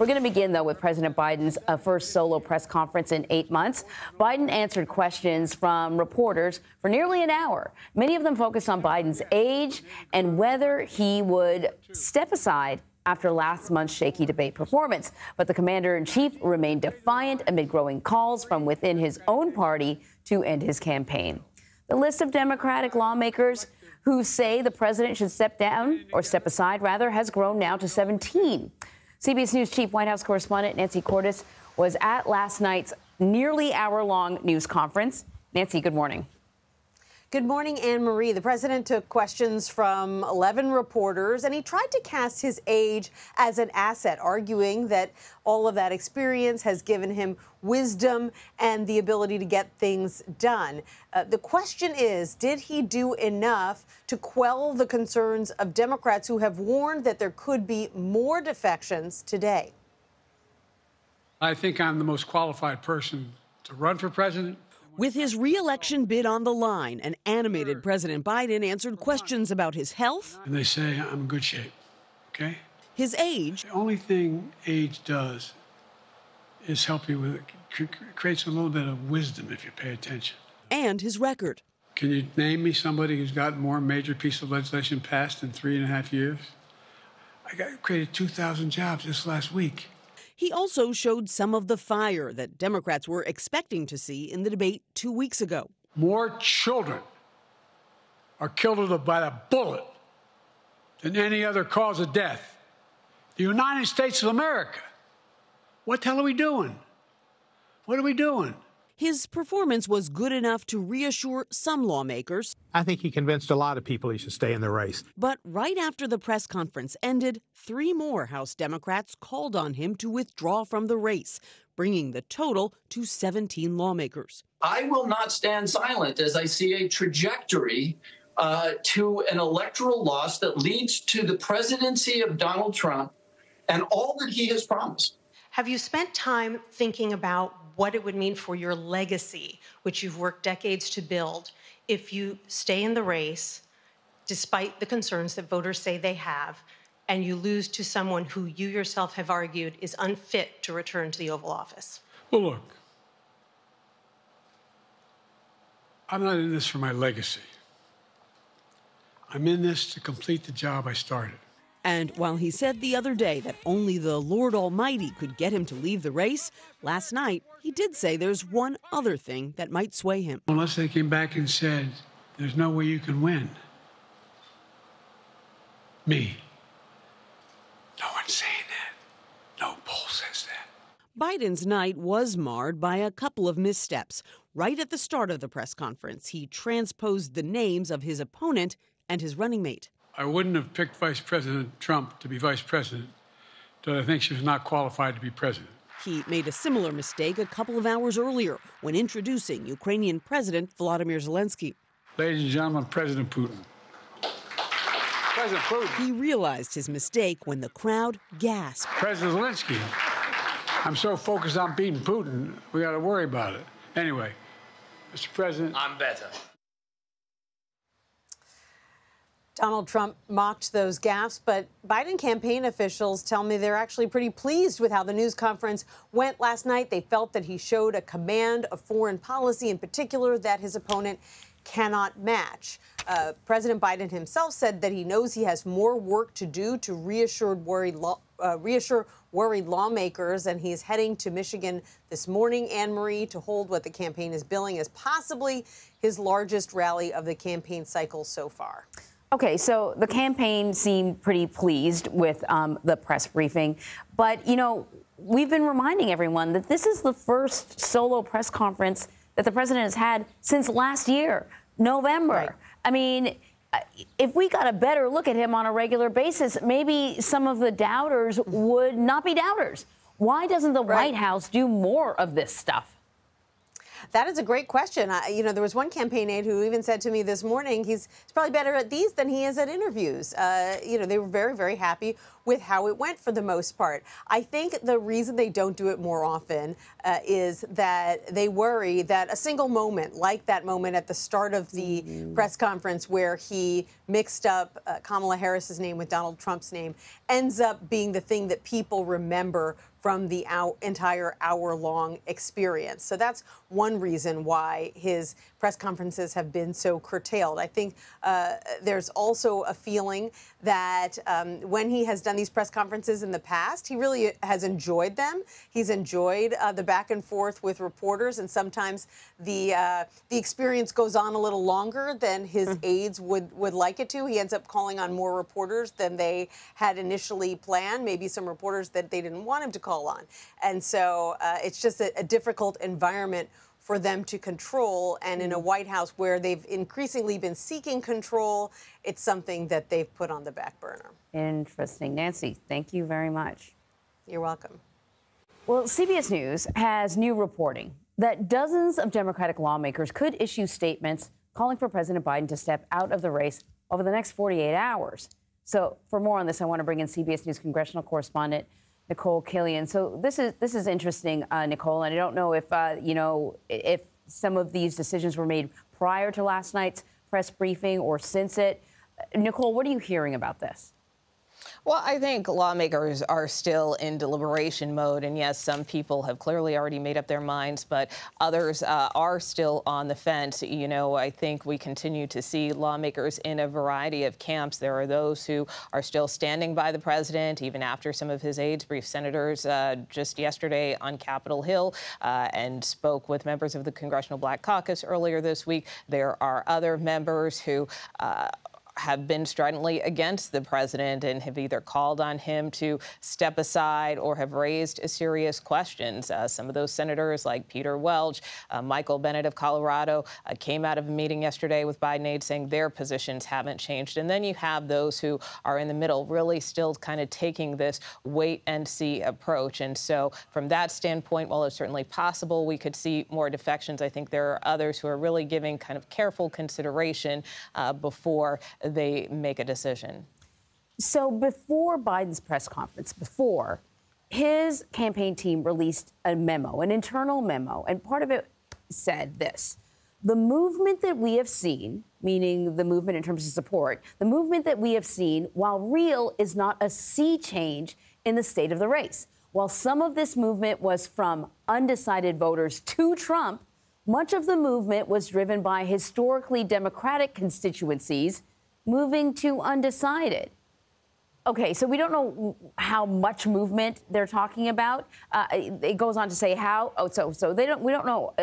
We're going to begin, though, with President Biden's first solo press conference in 8 months. Biden answered questions from reporters for nearly an hour. Many of them focused on Biden's age and whether he would step aside after last month's shaky debate performance. But the commander-in-chief remained defiant amid growing calls from within his own party to end his campaign. The list of Democratic lawmakers who say the president should step down, or step aside, rather, has grown now to 17. CBS News Chief White House correspondent Nancy Cordes was at last night's nearly hour-long news conference. Nancy, good morning. Good morning, Anne-Marie. The president took questions from 11 reporters, and he tried to cast his age as an asset, arguing that all of that experience has given him wisdom and the ability to get things done. The question is, did he do enough to quell the concerns of Democrats who have warned that there could be more defections today? I think I'm the most qualified person to run for president. With his re-election bid on the line, an animated President Biden answered questions about his health. And they say I'm in good shape, okay? His age. The only thing age does is help you with, creates a little bit of wisdom if you pay attention. And his record. Can you name me somebody who's got more major piece of legislation passed in 3.5 years? Created 2,000 jobs just last week. He also showed some of the fire that Democrats were expecting to see in the debate 2 weeks ago. More children are killed by a bullet than any other cause of death. The United States of America. What the hell are we doing? What are we doing? His performance was good enough to reassure some lawmakers. I think he convinced a lot of people he should stay in the race. But right after the press conference ended, 3 more House Democrats called on him to withdraw from the race, bringing the total to 17 lawmakers. I will not stand silent as I see a trajectory to an electoral loss that leads to the presidency of Donald Trump and all that he has promised. Have you spent time thinking about what it would mean for your legacy, which you've worked decades to build, if you stay in the race, despite the concerns that voters say they have, and you lose to someone who you yourself have argued is unfit to return to the Oval Office? Well, look, I'm not in this for my legacy. I'm in this to complete the job I started. And while he said the other day that only the Lord Almighty could get him to leave the race, last night he did say there's one other thing that might sway him. Unless they came back and said, there's no way you can win. Me. No one's saying that. No poll says that. Biden's night was marred by a couple of missteps. Right at the start of the press conference, he transposed the names of his opponent and his running mate. I wouldn't have picked Vice President Trump to be vice president, but I think she was not qualified to be president. He made a similar mistake a couple of hours earlier when introducing Ukrainian President Volodymyr Zelensky. Ladies and gentlemen, President Putin. President Putin. He realized his mistake when the crowd gasped. President Zelensky. I'm so focused on beating Putin, we got to worry about it. Anyway, Mr. President. I'm better. Donald Trump mocked those gaffes, but Biden campaign officials tell me they're actually pretty pleased with how the news conference went last night. They felt that he showed a command of foreign policy, in particular, that his opponent cannot match. President Biden himself said that he knows he has more work to do to reassure worried lawmakers, and he's heading to Michigan this morning, Anne-Marie, to hold what the campaign is billing as possibly his largest rally of the campaign cycle so far. Okay, so the campaign seemed pretty pleased with the press briefing. But, you know, we've been reminding everyone that this is the first solo press conference that the president has had since last year, November. Right. I mean, if we got a better look at him on a regular basis, maybe some of the doubters would not be doubters. Why doesn't the White House do more of this stuff? That is a great question. You know, there was one campaign aide who even said to me this morning, he's probably better at these than he is at interviews. You know, they were very, very happy with how it went for the most part. I think the reason they don't do it more often is that they worry that a single moment, like that moment at the start of the press conference where he mixed up Kamala Harris's name with Donald Trump's name, ends up being the thing that people remember from the entire hour-long experience. So that's one reason why his press conferences have been so curtailed. I think there's also a feeling that when he has done these press conferences in the past, he really has enjoyed them. He's enjoyed the back and forth with reporters, and sometimes the experience goes on a little longer than his aides would like it to. He ends up calling on more reporters than they had initially planned, maybe some reporters that they didn't want him to call on. And so it's just a difficult environment for them to control. And in a White House where they've increasingly been seeking control, it's something that they've put on the back burner. Interesting. Nancy, thank you very much. You're welcome. Well, CBS News has new reporting that dozens of Democratic lawmakers could issue statements calling for President Biden to step out of the race over the next 48 hours. So for more on this, I want to bring in CBS News congressional correspondent Nikole Killion. So this is interesting, Nikole, and I don't know if if some of these decisions were made prior to last night's press briefing or since it. Nikole, what are you hearing about this? Well, I think lawmakers are still in deliberation mode. And yes, some people have clearly already made up their minds, but others are still on the fence. You know, I think we continue to see lawmakers in a variety of camps. There are those who are still standing by the president, even after some of his aides briefed senators just yesterday on Capitol Hill and spoke with members of the Congressional Black Caucus earlier this week. There are other members who have been stridently against the president and have either called on him to step aside or have raised serious questions. Some of those senators, like Peter Welch, Michael Bennet of Colorado, came out of a meeting yesterday with Biden aides saying their positions haven't changed. And then you have those who are in the middle, really still kind of taking this wait-and-see approach. And so from that standpoint, while it's certainly possible we could see more defections, I think there are others who are really giving kind of careful consideration before they make a decision. So before Biden's press conference, his campaign team released a memo, an internal memo, and part of it said this: the movement that we have seen, meaning the movement in terms of support, the movement that we have seen, while real, is not a sea change in the state of the race. While some of this movement was from undecided voters to Trump, much of the movement was driven by historically Democratic constituencies moving to undecided. Okay, so we don't know how much movement they're talking about. It goes on to say how. So we don't know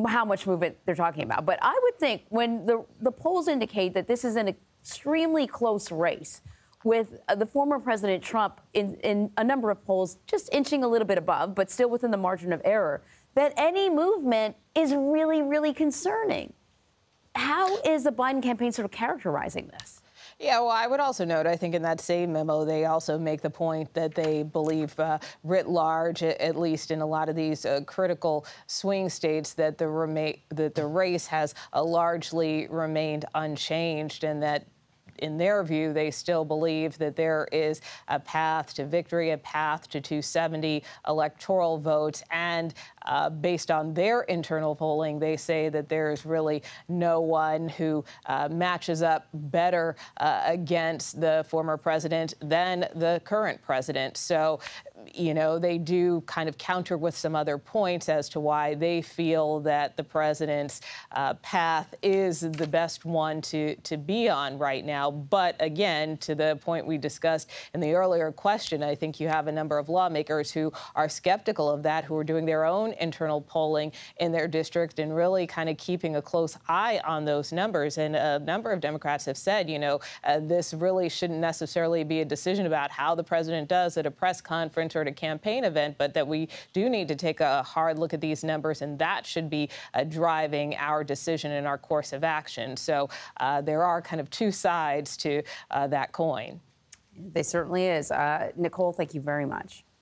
how much movement they're talking about. But I would think when the polls indicate that this is an extremely close race, with the former President Trump in a number of polls just inching a little bit above, but still within the margin of error, that any movement is really, really concerning. How is the Biden campaign sort of characterizing this? Yeah, well, I would also note, I think in that same memo, they also make the point that they believe writ large, at least in a lot of these critical swing states, that the race has largely remained unchanged, and that in their view, they still believe that there is a path to victory, a path to 270 electoral votes. And based on their internal polling, they say that there is really no one who matches up better against the former president than the current president. So, you know, they do kind of counter with some other points as to why they feel that the president's path is the best one to be on right now. But again, to the point we discussed in the earlier question, I think you have a number of lawmakers who are skeptical of that, who are doing their own internal polling in their district and really kind of keeping a close eye on those numbers. And a number of Democrats have said, you know, this really shouldn't necessarily be a decision about how the president does at a press conference or at a campaign event, but that we do need to take a hard look at these numbers, and that should be driving our decision and our course of action. So there are kind of two sides to that coin. There certainly is. Nikole, thank you very much.